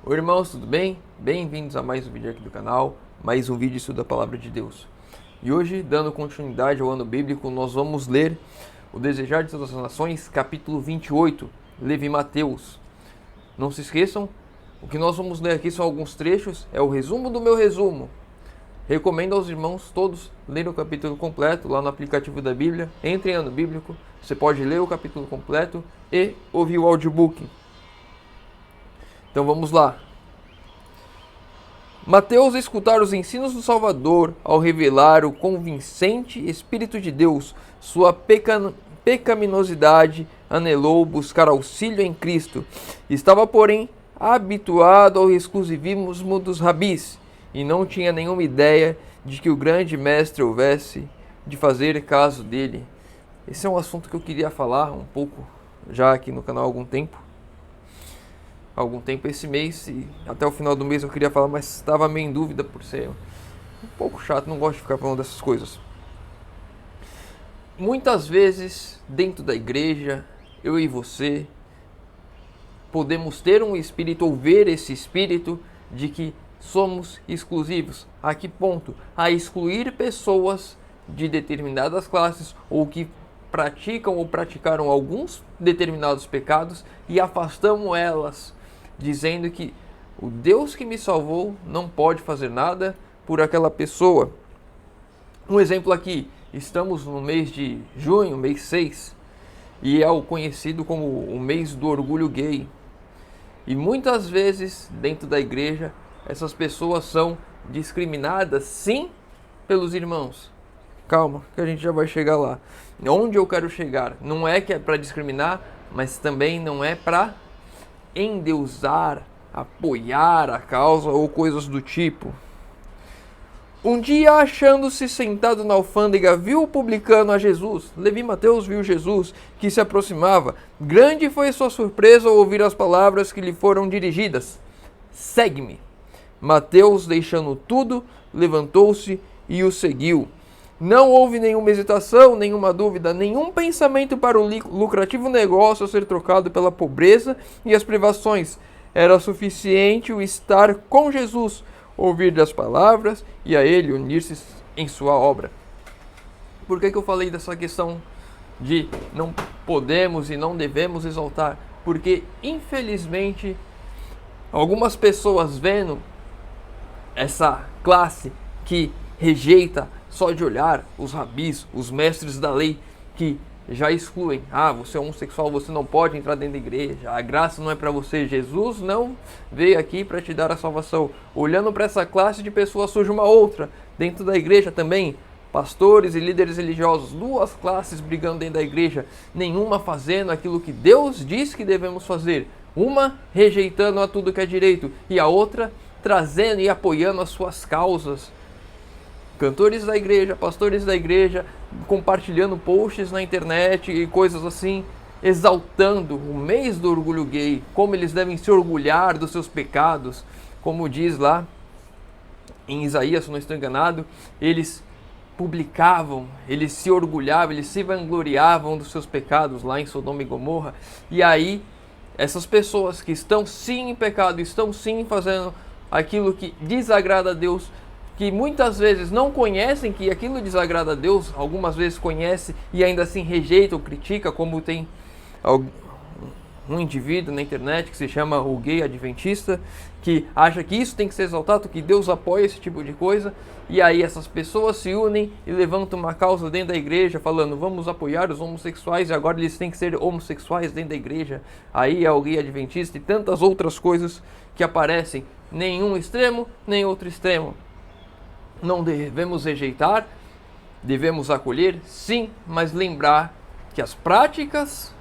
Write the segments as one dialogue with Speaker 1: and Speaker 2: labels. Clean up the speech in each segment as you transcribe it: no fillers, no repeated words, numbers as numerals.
Speaker 1: Oi irmãos, tudo bem? Bem-vindos a mais um vídeo aqui do canal, mais um vídeo estudo da Palavra de Deus. E hoje, dando continuidade ao ano bíblico, nós vamos ler o Desejar de Todas as Nações, capítulo 28, Levi Mateus. Não se esqueçam, o que nós vamos ler aqui são alguns trechos, é o resumo do meu resumo. Recomendo aos irmãos todos lerem o capítulo completo lá no aplicativo da Bíblia. Entre em ano bíblico, você pode ler o capítulo completo e ouvir o audiobook. Então vamos lá. Mateus escutar os ensinos do Salvador ao revelar o convincente Espírito de Deus, sua pecaminosidade, anelou buscar auxílio em Cristo. Estava, porém, habituado ao exclusivismo dos rabis e não tinha nenhuma ideia de que o grande mestre houvesse de fazer caso dele. Esse é um assunto que eu queria falar um pouco já aqui no canal há algum tempo esse mês, e até o final do mês eu queria falar, mas estava meio em dúvida por ser um pouco chato, não gosto de ficar falando dessas coisas. Muitas vezes, dentro da igreja, eu e você podemos ter um espírito ou ver esse espírito de que somos exclusivos. A que ponto? A excluir pessoas de determinadas classes ou que praticam ou praticaram alguns determinados pecados e afastamos elas, dizendo que o Deus que me salvou não pode fazer nada por aquela pessoa. Um exemplo aqui, estamos no mês de junho, mês 6, e é o conhecido como o mês do orgulho gay. E muitas vezes, dentro da igreja, essas pessoas são discriminadas, sim, pelos irmãos. Calma, que a gente já vai chegar lá. Onde eu quero chegar? Não é que é para discriminar, mas também não é para endeusar, apoiar a causa ou coisas do tipo. Um dia, achando-se sentado na alfândega, viu o publicano a Jesus. Levi Mateus viu Jesus, que se aproximava. Grande foi sua surpresa ao ouvir as palavras que lhe foram dirigidas. Segue-me. Mateus, deixando tudo, levantou-se e o seguiu. Não houve nenhuma hesitação, nenhuma dúvida, nenhum pensamento para o lucrativo negócio a ser trocado pela pobreza e as privações. Era suficiente o estar com Jesus, ouvir das palavras e a ele unir-se em sua obra. Por que eu falei dessa questão de não podemos e não devemos exaltar? Porque, infelizmente, algumas pessoas vendo essa classe que rejeita só de olhar os rabis, os mestres da lei, que já excluem. Você é homossexual, você não pode entrar dentro da igreja, a graça não é para você, Jesus não veio aqui para te dar a salvação. Olhando para essa classe de pessoas surge uma outra, dentro da igreja também, pastores e líderes religiosos, duas classes brigando dentro da igreja, nenhuma fazendo aquilo que Deus diz que devemos fazer, uma rejeitando a tudo que é direito e a outra trazendo e apoiando as suas causas. Cantores da igreja, pastores da igreja, compartilhando posts na internet e coisas assim, exaltando o mês do orgulho gay, como eles devem se orgulhar dos seus pecados, como diz lá em Isaías, se não estou enganado, eles publicavam, eles se orgulhavam, eles se vangloriavam dos seus pecados lá em Sodoma e Gomorra, e aí essas pessoas que estão sim em pecado, estão sim fazendo aquilo que desagrada a Deus, que muitas vezes não conhecem que aquilo desagrada a Deus, algumas vezes conhece e ainda assim rejeita ou critica, como tem um indivíduo na internet que se chama o gay adventista, que acha que isso tem que ser exaltado, que Deus apoia esse tipo de coisa, e aí essas pessoas se unem e levantam uma causa dentro da igreja, falando, vamos apoiar os homossexuais, e agora eles têm que ser homossexuais dentro da igreja, aí é o gay adventista e tantas outras coisas que aparecem, nenhum extremo, nem outro extremo. Não devemos rejeitar, devemos acolher, sim, mas lembrar que as práticas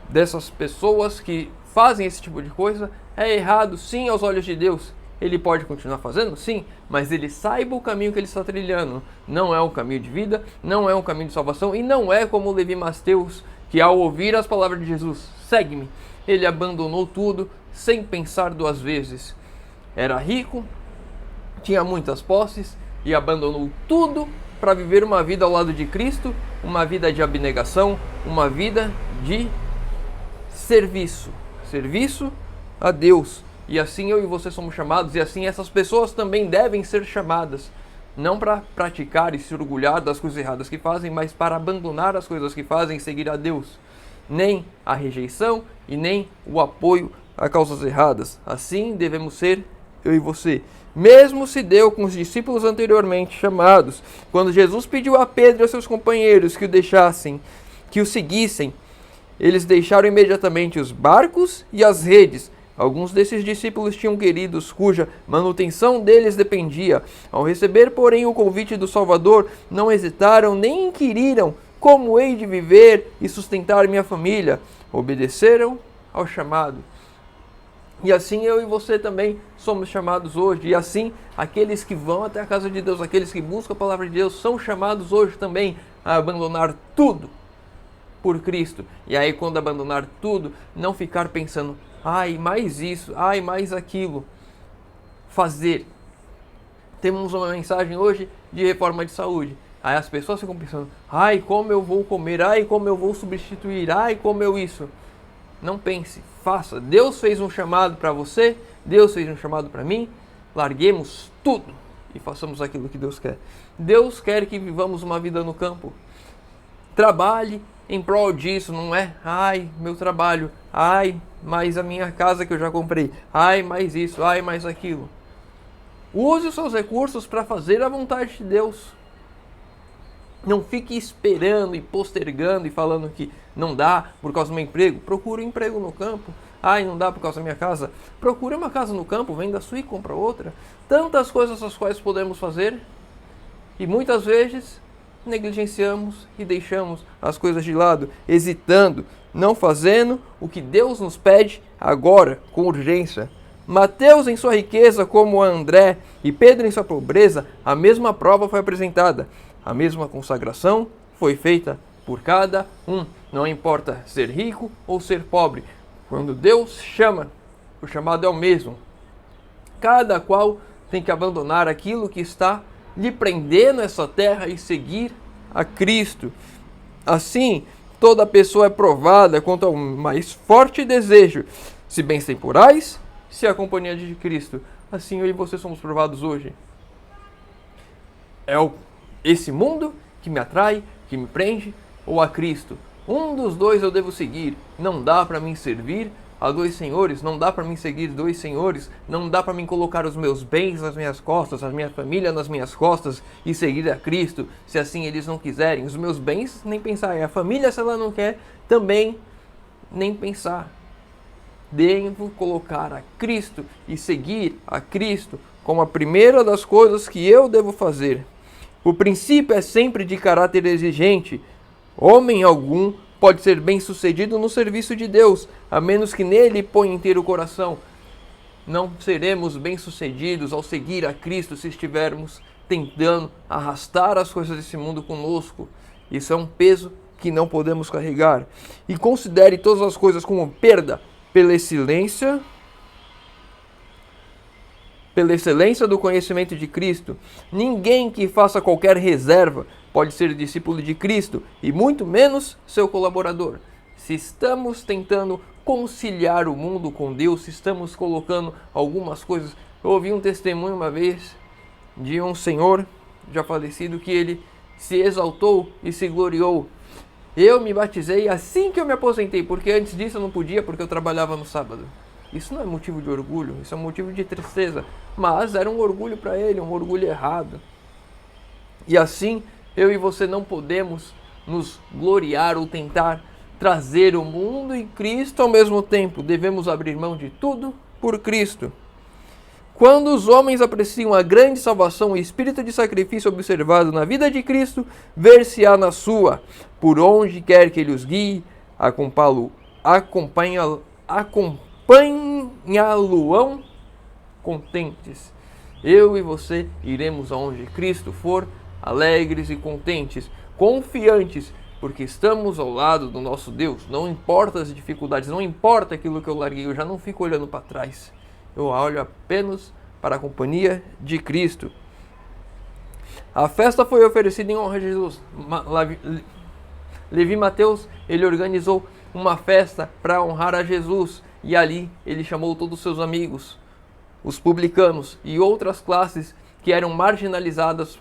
Speaker 1: dessas pessoas que fazem esse tipo de coisa é errado, sim, aos olhos de Deus. Ele pode continuar fazendo, sim, mas ele saiba o caminho que ele está trilhando. Não é um caminho de vida, não é um caminho de salvação e não é como Levi Mateus, que ao ouvir as palavras de Jesus, segue-me, ele abandonou tudo sem pensar duas vezes. Era rico, tinha muitas posses e abandonou tudo para viver uma vida ao lado de Cristo, uma vida de abnegação, uma vida de serviço a Deus. E assim eu e você somos chamados, e assim essas pessoas também devem ser chamadas. Não para praticar e se orgulhar das coisas erradas que fazem, mas para abandonar as coisas que fazem e seguir a Deus. Nem a rejeição e nem o apoio a causas erradas. Assim devemos ser eu e você. Mesmo se deu com os discípulos anteriormente chamados, quando Jesus pediu a Pedro e a seus companheiros que o deixassem, que o seguissem, eles deixaram imediatamente os barcos e as redes. Alguns desses discípulos tinham queridos cuja manutenção deles dependia. Ao receber, porém, o convite do Salvador, não hesitaram nem inquiriram como hei de viver e sustentar minha família. Obedeceram ao chamado. E assim eu e você também somos chamados hoje. E assim aqueles que vão até a casa de Deus, aqueles que buscam a palavra de Deus, são chamados hoje também a abandonar tudo por Cristo. E aí quando abandonar tudo, não ficar pensando, ai, mais isso, ai, mais aquilo. Fazer. Temos uma mensagem hoje de reforma de saúde. Aí as pessoas ficam pensando, ai, como eu vou comer, ai, como eu vou substituir, ai, como eu isso. Não pense, faça. Deus fez um chamado para você, Deus fez um chamado para mim. Larguemos tudo e façamos aquilo que Deus quer. Deus quer que vivamos uma vida no campo. Trabalhe em prol disso, não é? Ai, meu trabalho. Ai, mais a minha casa que eu já comprei. Ai, mais isso. Ai, mais aquilo. Use os seus recursos para fazer a vontade de Deus. Não fique esperando e postergando e falando que não dá por causa do meu emprego. Procure um emprego no campo. Ai, não dá por causa da minha casa. Procure uma casa no campo, venda a sua e compra outra. Tantas coisas as quais podemos fazer. E muitas vezes negligenciamos e deixamos as coisas de lado, hesitando, não fazendo o que Deus nos pede agora, com urgência. Mateus em sua riqueza, como André, e Pedro em sua pobreza, a mesma prova foi apresentada. A mesma consagração foi feita por cada um. Não importa ser rico ou ser pobre. Quando Deus chama, o chamado é o mesmo. Cada qual tem que abandonar aquilo que está lhe prender nessa terra e seguir a Cristo. Assim, toda pessoa é provada quanto ao mais forte desejo, se bens temporais, se a companhia de Cristo. Assim eu e você somos provados hoje. Esse mundo que me atrai, que me prende, ou a Cristo? Um dos dois eu devo seguir. Não dá para mim servir a dois senhores, não dá para mim seguir dois senhores, não dá para mim colocar os meus bens nas minhas costas, a minha família nas minhas costas e seguir a Cristo, se assim eles não quiserem. Os meus bens, nem pensar. E a família, se ela não quer, também nem pensar. Devo colocar a Cristo e seguir a Cristo como a primeira das coisas que eu devo fazer. O princípio é sempre de caráter exigente. Homem algum pode ser bem-sucedido no serviço de Deus, a menos que nele ponha inteiro o coração. Não seremos bem-sucedidos ao seguir a Cristo se estivermos tentando arrastar as coisas desse mundo conosco. Isso é um peso que não podemos carregar. E considere todas as coisas como perda pela excelência do conhecimento de Cristo. Ninguém que faça qualquer reserva pode ser discípulo de Cristo, e muito menos seu colaborador. Se estamos tentando conciliar o mundo com Deus, se estamos colocando algumas coisas... Eu ouvi um testemunho uma vez de um senhor já falecido que ele se exaltou e se gloriou. Eu me batizei assim que eu me aposentei, porque antes disso eu não podia, porque eu trabalhava no sábado. Isso não é motivo de orgulho, isso é motivo de tristeza. Mas era um orgulho para ele, um orgulho errado. E assim, eu e você não podemos nos gloriar ou tentar trazer o mundo e Cristo ao mesmo tempo. Devemos abrir mão de tudo por Cristo. Quando os homens apreciam a grande salvação e espírito de sacrifício observado na vida de Cristo, ver-se-á na sua, por onde quer que ele os guie, acompanhá-lo-ão contentes. Eu e você iremos aonde Cristo for, alegres e contentes, confiantes, porque estamos ao lado do nosso Deus. Não importa as dificuldades, não importa aquilo que eu larguei, eu já não fico olhando para trás. Eu olho apenas para a companhia de Cristo. A festa foi oferecida em honra de Jesus. Levi Mateus, ele organizou uma festa para honrar a Jesus. e ali ele chamou todos os seus amigos, os publicanos e outras classes que eram marginalizadas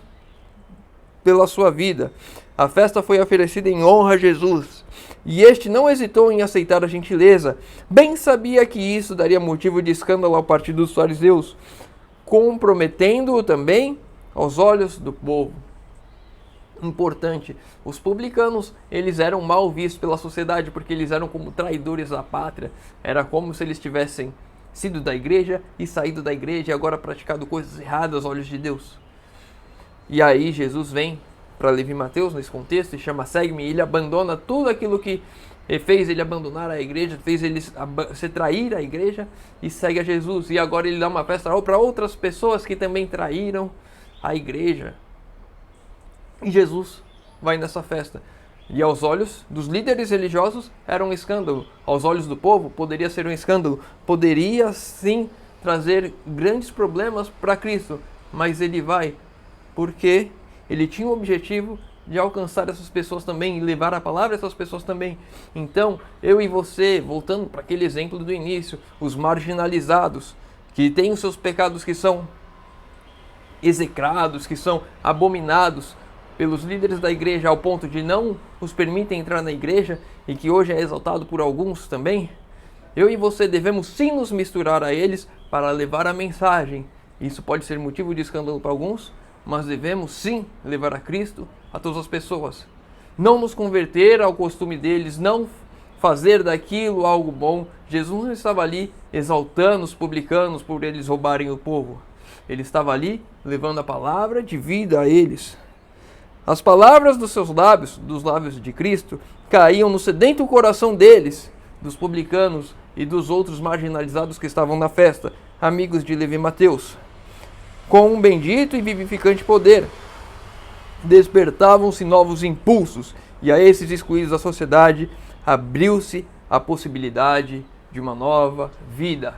Speaker 1: pela sua vida. A festa foi oferecida em honra a Jesus, e este não hesitou em aceitar a gentileza. Bem sabia que isso daria motivo de escândalo ao partido dos fariseus, comprometendo-o também aos olhos do povo. Importante, os publicanos, eles eram mal vistos pela sociedade, porque eles eram como traidores da pátria. Era como se eles tivessem sido da igreja e saído da igreja e agora praticado coisas erradas aos olhos de Deus. E aí Jesus vem para Levi e Mateus nesse contexto e chama segue-me, e ele abandona tudo aquilo que fez ele abandonar a igreja, fez ele se trair a igreja e segue a Jesus. E agora ele dá uma festa para outras pessoas que também traíram a igreja. E Jesus vai nessa festa. E aos olhos dos líderes religiosos era um escândalo. Aos olhos do povo poderia ser um escândalo. Poderia sim trazer grandes problemas para Cristo. Mas ele vai porque ele tinha o objetivo de alcançar essas pessoas também e levar a palavra a essas pessoas também. Então, eu e você, voltando para aquele exemplo do início, os marginalizados, que têm os seus pecados que são execrados, que são abominados pelos líderes da igreja ao ponto de não os permitem entrar na igreja e que hoje é exaltado por alguns também, eu e você devemos sim nos misturar a eles para levar a mensagem. Isso pode ser motivo de escândalo para alguns, mas devemos sim levar a Cristo a todas as pessoas. Não nos converter ao costume deles, não fazer daquilo algo bom. Jesus não estava ali exaltando os publicanos por eles roubarem o povo. Ele estava ali levando a palavra de vida a eles. As palavras dos seus lábios, dos lábios de Cristo, caíam no sedento coração deles, dos publicanos e dos outros marginalizados que estavam na festa, amigos de Levi e Mateus. Com um bendito e vivificante poder, despertavam-se novos impulsos, e a esses excluídos da sociedade abriu-se a possibilidade de uma nova vida.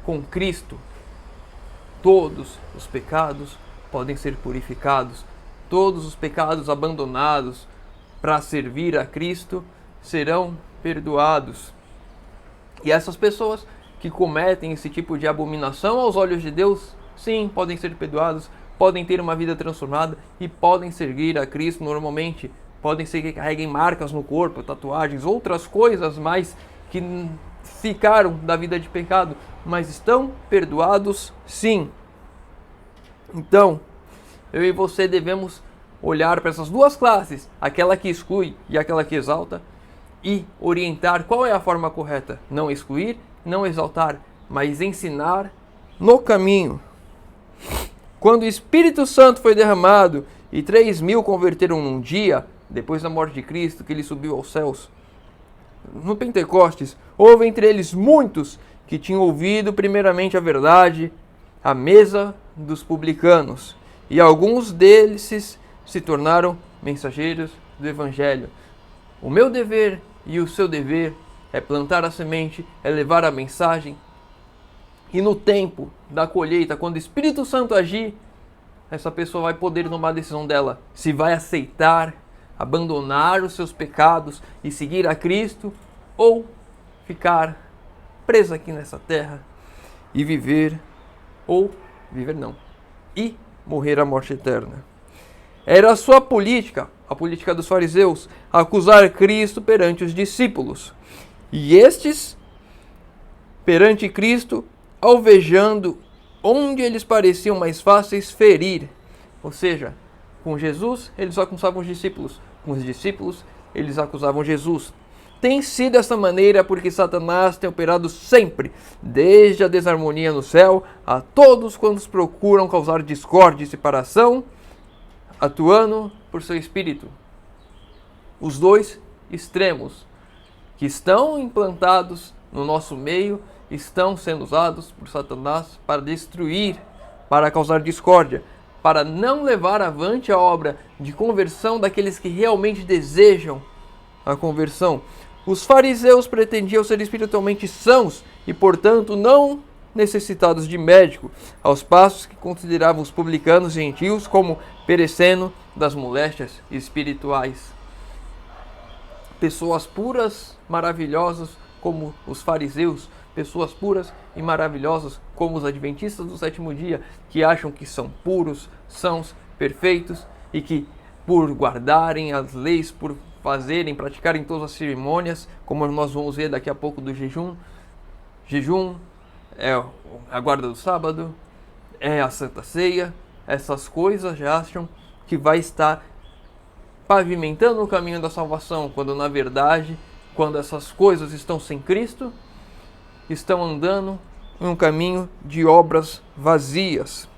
Speaker 1: Com Cristo, todos os pecados podem ser purificados, todos os pecados abandonados para servir a Cristo serão perdoados. E essas pessoas que cometem esse tipo de abominação aos olhos de Deus, sim, podem ser perdoados, podem ter uma vida transformada e podem seguir a Cristo normalmente. Podem ser que carreguem marcas no corpo, tatuagens, outras coisas mais que ficaram da vida de pecado, mas estão perdoados sim. Então, eu e você devemos olhar para essas duas classes, aquela que exclui e aquela que exalta, e orientar qual é a forma correta. Não excluir, não exaltar, mas ensinar no caminho. Quando o Espírito Santo foi derramado e 3.000 converteram num dia, depois da morte de Cristo, que ele subiu aos céus, no Pentecostes, houve entre eles muitos que tinham ouvido primeiramente a verdade, à mesa dos publicanos, e alguns deles se tornaram mensageiros do Evangelho. O meu dever e o seu dever é plantar a semente, é levar a mensagem. E no tempo da colheita, quando o Espírito Santo agir, essa pessoa vai poder tomar a decisão dela. Se vai aceitar, abandonar os seus pecados e seguir a Cristo, ou ficar presa aqui nessa terra e viver, ou viver não, e morrer a morte eterna. Era a sua política, a política dos fariseus, acusar Cristo perante os discípulos. E estes, perante Cristo, alvejando onde eles pareciam mais fáceis ferir. Ou seja, com Jesus eles acusavam os discípulos, com os discípulos eles acusavam Jesus. Tem sido dessa maneira porque Satanás tem operado sempre, desde a desarmonia no céu, a todos quantos procuram causar discórdia e separação, atuando por seu espírito. Os dois extremos que estão implantados no nosso meio estão sendo usados por Satanás para destruir, para causar discórdia, para não levar avante a obra de conversão daqueles que realmente desejam a conversão. Os fariseus pretendiam ser espiritualmente sãos e, portanto, não necessitados de médico, aos passos que consideravam os publicanos e gentios como perecendo das moléstias espirituais. Pessoas puras, maravilhosas como os fariseus, pessoas puras e maravilhosas, como os adventistas do sétimo dia, que acham que são puros, sãos, perfeitos e que por guardarem as leis, por praticarem todas as cerimônias, como nós vamos ver daqui a pouco do jejum é a guarda do sábado, é a Santa Ceia, essas coisas já acham que vai estar pavimentando o caminho da salvação, quando na verdade, quando essas coisas estão sem Cristo, estão andando em um caminho de obras vazias.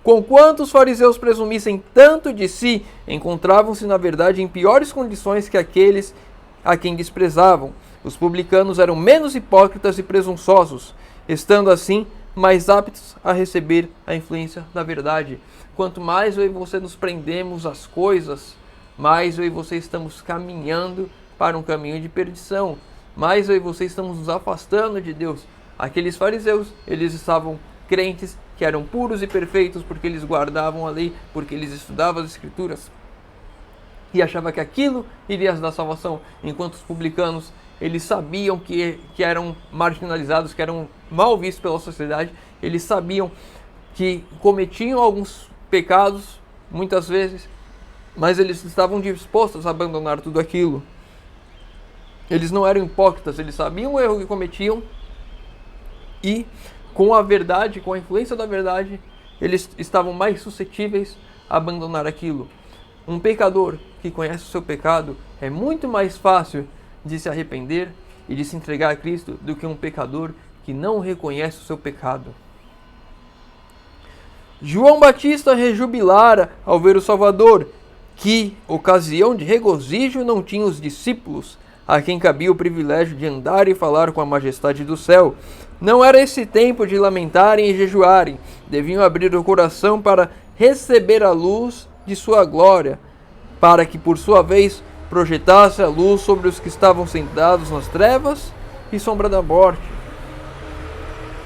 Speaker 1: Conquanto os fariseus presumissem tanto de si, encontravam-se na verdade em piores condições que aqueles a quem desprezavam. Os publicanos eram menos hipócritas e presunçosos, estando assim mais aptos a receber a influência da verdade. Quanto mais eu e você nos prendemos às coisas, mais eu e você estamos caminhando para um caminho de perdição. Mais eu e você estamos nos afastando de Deus. Aqueles fariseus, eles estavam crentes que eram puros e perfeitos porque eles guardavam a lei, porque eles estudavam as escrituras e achavam que aquilo iria dar salvação, enquanto os publicanos, eles sabiam que eram marginalizados, que eram mal vistos pela sociedade, eles sabiam que cometiam alguns pecados, muitas vezes, mas eles estavam dispostos a abandonar tudo aquilo. Eles não eram hipócritas, eles sabiam o erro que cometiam e, com a verdade, com a influência da verdade, eles estavam mais suscetíveis a abandonar aquilo. Um pecador que conhece o seu pecado é muito mais fácil de se arrepender e de se entregar a Cristo do que um pecador que não reconhece o seu pecado. João Batista rejubilara ao ver o Salvador, que, ocasião de regozijo, não tinha os discípulos, a quem cabia o privilégio de andar e falar com a majestade do céu. Não era esse tempo de lamentarem e jejuarem, deviam abrir o coração para receber a luz de sua glória, para que, por sua vez, projetasse a luz sobre os que estavam sentados nas trevas e sombra da morte.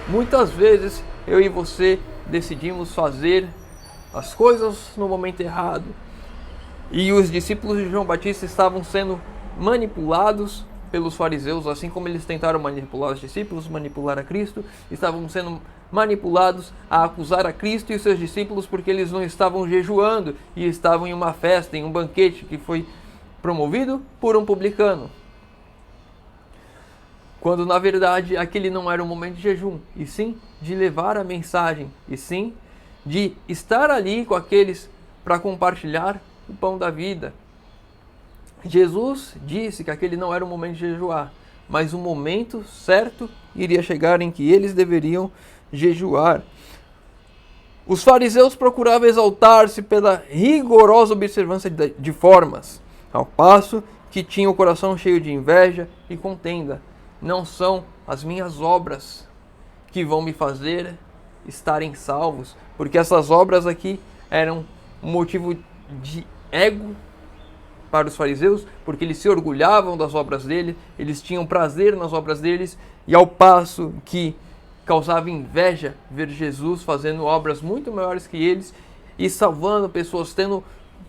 Speaker 1: Muitas vezes, eu e você decidimos fazer as coisas no momento errado. E os discípulos de João Batista estavam sendo manipulados pelos fariseus, assim como eles tentaram manipular os discípulos, manipular a Cristo, estavam sendo manipulados a acusar a Cristo e os seus discípulos porque eles não estavam jejuando e estavam em uma festa, em um banquete que foi promovido por um publicano. Quando na verdade aquele não era um momento de jejum, e sim de levar a mensagem, e sim de estar ali com aqueles para compartilhar o pão da vida. Jesus disse que aquele não era o momento de jejuar, mas o momento certo iria chegar em que eles deveriam jejuar. Os fariseus procuravam exaltar-se pela rigorosa observância de formas, ao passo que tinham o coração cheio de inveja e contenda. Não são as minhas obras que vão me fazer estarem salvos, porque essas obras aqui eram um motivo de ego para os fariseus, porque eles se orgulhavam das obras dele, eles tinham prazer nas obras deles, e ao passo que causava inveja ver Jesus fazendo obras muito maiores que eles e salvando pessoas,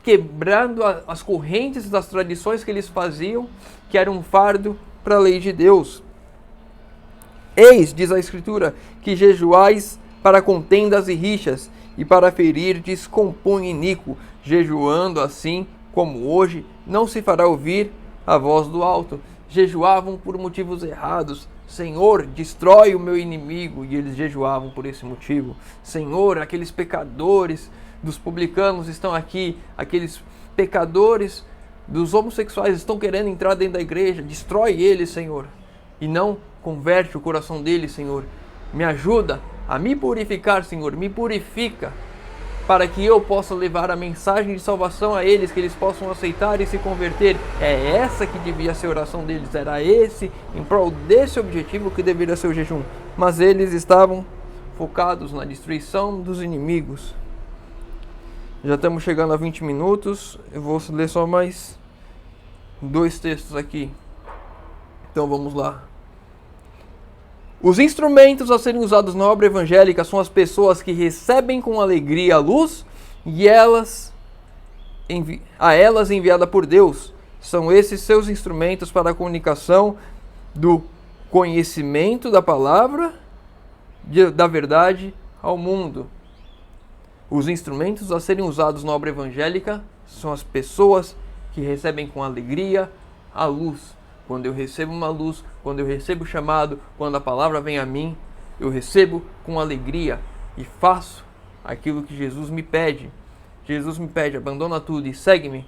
Speaker 1: quebrando as correntes das tradições que eles faziam, que era um fardo para a lei de Deus. Eis, diz a Escritura, que jejuais para contendas e rixas, e para ferirdes com punho iníquo, jejuando assim como hoje, não se fará ouvir a voz do alto. Jejuavam por motivos errados. Senhor, destrói o meu inimigo. E eles jejuavam por esse motivo. Senhor, aqueles pecadores dos publicanos estão aqui. Aqueles pecadores dos homossexuais estão querendo entrar dentro da igreja. Destrói eles, Senhor. E não converte o coração deles, Senhor. Me ajuda a me purificar, Senhor. Me purifica, para que eu possa levar a mensagem de salvação a eles, que eles possam aceitar e se converter. É essa que devia ser a oração deles, era esse, em prol desse objetivo que deveria ser o jejum. Mas eles estavam focados na destruição dos inimigos. Já estamos chegando a 20 minutos, eu vou ler só mais 2 textos aqui. Então vamos lá. Os instrumentos a serem usados na obra evangélica são as pessoas que recebem com alegria a luz e a elas enviada por Deus. São esses seus instrumentos para a comunicação do conhecimento da palavra da verdade ao mundo. Os instrumentos a serem usados na obra evangélica são as pessoas que recebem com alegria a luz. Quando eu recebo uma luz, quando eu recebo o chamado, quando a palavra vem a mim, eu recebo com alegria e faço aquilo que Jesus me pede. Jesus me pede, abandona tudo e segue-me.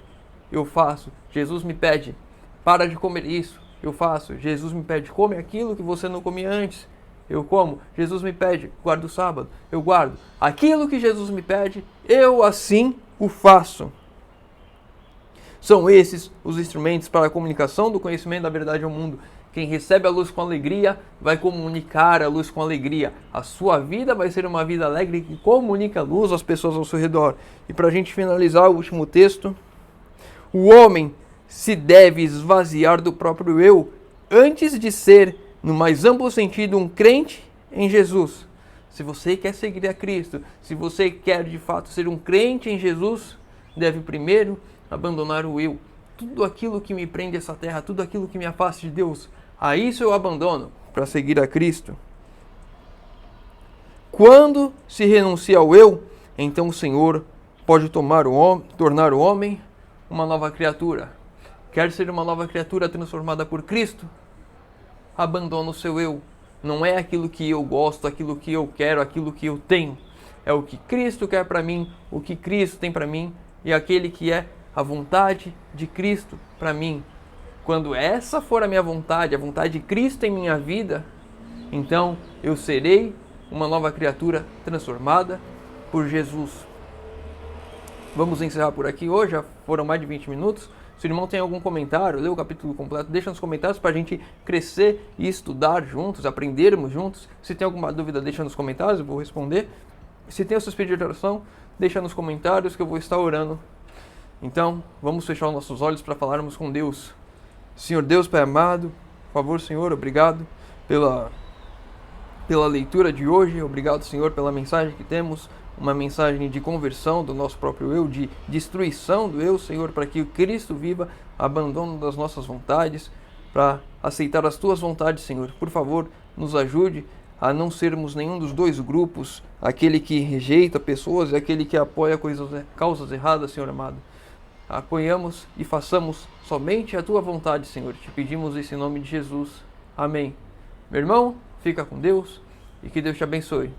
Speaker 1: Eu faço. Jesus me pede, para de comer isso. Eu faço. Jesus me pede, come aquilo que você não comia antes. Eu como. Jesus me pede, guarda o sábado. Eu guardo. Aquilo que Jesus me pede, eu assim o faço. São esses os instrumentos para a comunicação do conhecimento da verdade ao mundo. Quem recebe a luz com alegria vai comunicar a luz com alegria. A sua vida vai ser uma vida alegre que comunica a luz às pessoas ao seu redor. E para a gente finalizar o último texto, o homem se deve esvaziar do próprio eu antes de ser, no mais amplo sentido, um crente em Jesus. Se você quer seguir a Cristo, se você quer de fato ser um crente em Jesus, deve primeiro abandonar o eu. Tudo aquilo que me prende a essa terra, tudo aquilo que me afasta de Deus, a isso eu abandono para seguir a Cristo. Quando se renuncia ao eu, então o Senhor pode tornar o homem uma nova criatura. Quer ser uma nova criatura transformada por Cristo? Abandona o seu eu. Não é aquilo que eu gosto, aquilo que eu quero, aquilo que eu tenho. É o que Cristo quer para mim, o que Cristo tem para mim e aquele que é a vontade de Cristo para mim. Quando essa for a minha vontade, a vontade de Cristo em minha vida, então eu serei uma nova criatura transformada por Jesus. Vamos encerrar por aqui hoje, já foram mais de 20 minutos. Se o irmão tem algum comentário, lê o capítulo completo, deixa nos comentários para a gente crescer e estudar juntos, aprendermos juntos. Se tem alguma dúvida, deixa nos comentários, eu vou responder. Se tem o seu pedido de oração, deixa nos comentários que eu vou estar orando. Então, vamos fechar os nossos olhos para falarmos com Deus. Senhor Deus, Pai amado, por favor, Senhor, obrigado pela leitura de hoje. Obrigado, Senhor, pela mensagem que temos. Uma mensagem de conversão do nosso próprio eu, de destruição do eu, Senhor, para que o Cristo viva, abandono das nossas vontades, para aceitar as Tuas vontades, Senhor. Por favor, nos ajude a não sermos nenhum dos dois grupos, aquele que rejeita pessoas e aquele que apoia causas erradas, Senhor amado. Apoiamos e façamos somente a Tua vontade, Senhor. Te pedimos isso em nome de Jesus. Amém. Meu irmão, fica com Deus e que Deus te abençoe.